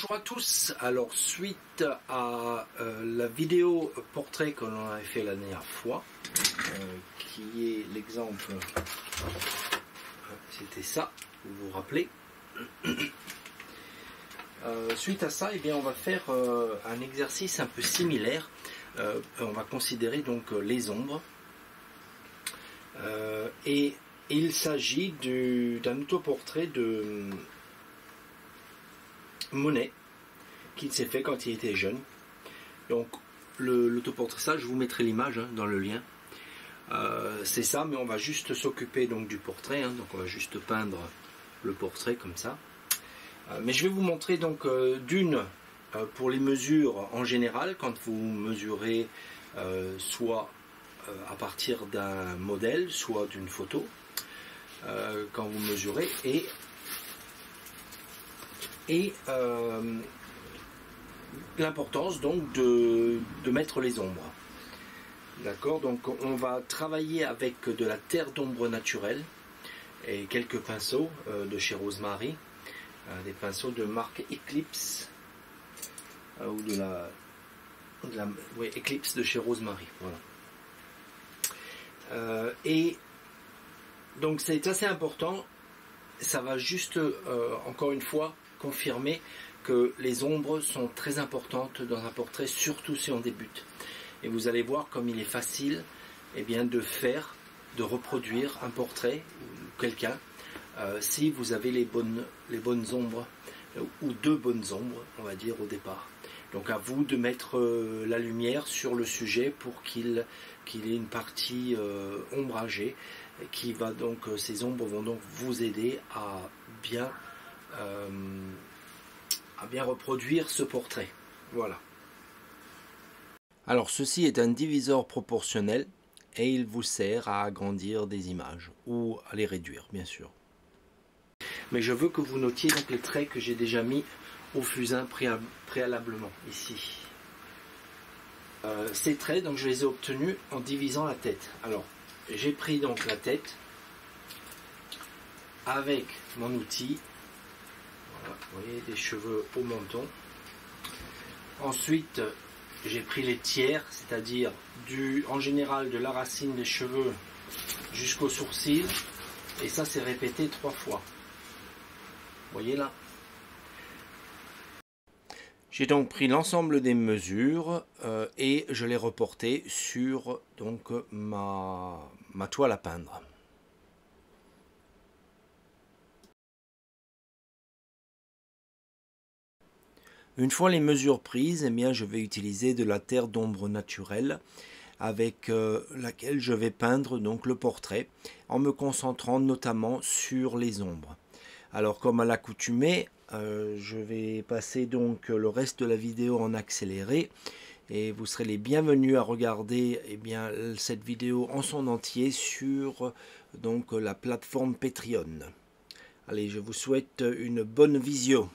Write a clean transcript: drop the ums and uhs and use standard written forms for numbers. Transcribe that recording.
Bonjour à tous. Alors suite à la vidéo portrait que l'on avait fait la dernière fois, qui est l'exemple, c'était ça, vous vous rappelez. Suite à ça, eh bien, on va faire un exercice un peu similaire. On va considérer donc les ombres. Et il s'agit d'un autoportrait de Monet qu'il s'est fait quand il était jeune. Donc l'autoportrait, ça je vous mettrai l'image dans le lien. C'est ça, mais on va juste s'occuper donc du portrait, donc on va juste peindre le portrait comme ça. Mais je vais vous montrer donc pour les mesures en général, quand vous mesurez soit à partir d'un modèle, soit d'une photo, quand vous mesurez, et l'importance donc de mettre les ombres. D'accord, donc on va travailler avec de la terre d'ombre naturelle et quelques pinceaux de chez Rosemary, des pinceaux de marque Eclipse ou de la Eclipse de chez Rosemary. Voilà. Et donc c'est assez important. Ça va juste encore une fois confirmer que les ombres sont très importantes dans un portrait, surtout si on débute. Et vous allez voir comme il est facile de reproduire un portrait ou quelqu'un si vous avez les bonnes ombres ou deux bonnes ombres, on va dire, au départ. Donc à vous de mettre la lumière sur le sujet pour qu'il ait une partie ombragée qui va donc, ces ombres vont donc vous aider à bien reproduire ce portrait. Voilà. Alors ceci est un diviseur proportionnel et il vous sert à agrandir des images ou à les réduire bien sûr. Mais je veux que vous notiez donc les traits que j'ai déjà mis au fusain préalablement ici. Ces traits, donc je les ai obtenus en divisant la tête. Alors j'ai pris donc la tête avec mon outil. Voilà, vous voyez, des cheveux au menton. Ensuite, j'ai pris les tiers, c'est-à-dire en général de la racine des cheveux jusqu'au sourcil. Et ça, c'est répété 3 fois. Vous voyez là. J'ai donc pris l'ensemble des mesures et je l'ai reporté sur donc ma toile à peindre. Une fois les mesures prises, eh bien, je vais utiliser de la terre d'ombre naturelle avec laquelle je vais peindre donc le portrait en me concentrant notamment sur les ombres. Alors comme à l'accoutumée, je vais passer donc le reste de la vidéo en accéléré et vous serez les bienvenus à regarder cette vidéo en son entier sur donc la plateforme Patreon. Allez, je vous souhaite une bonne visio.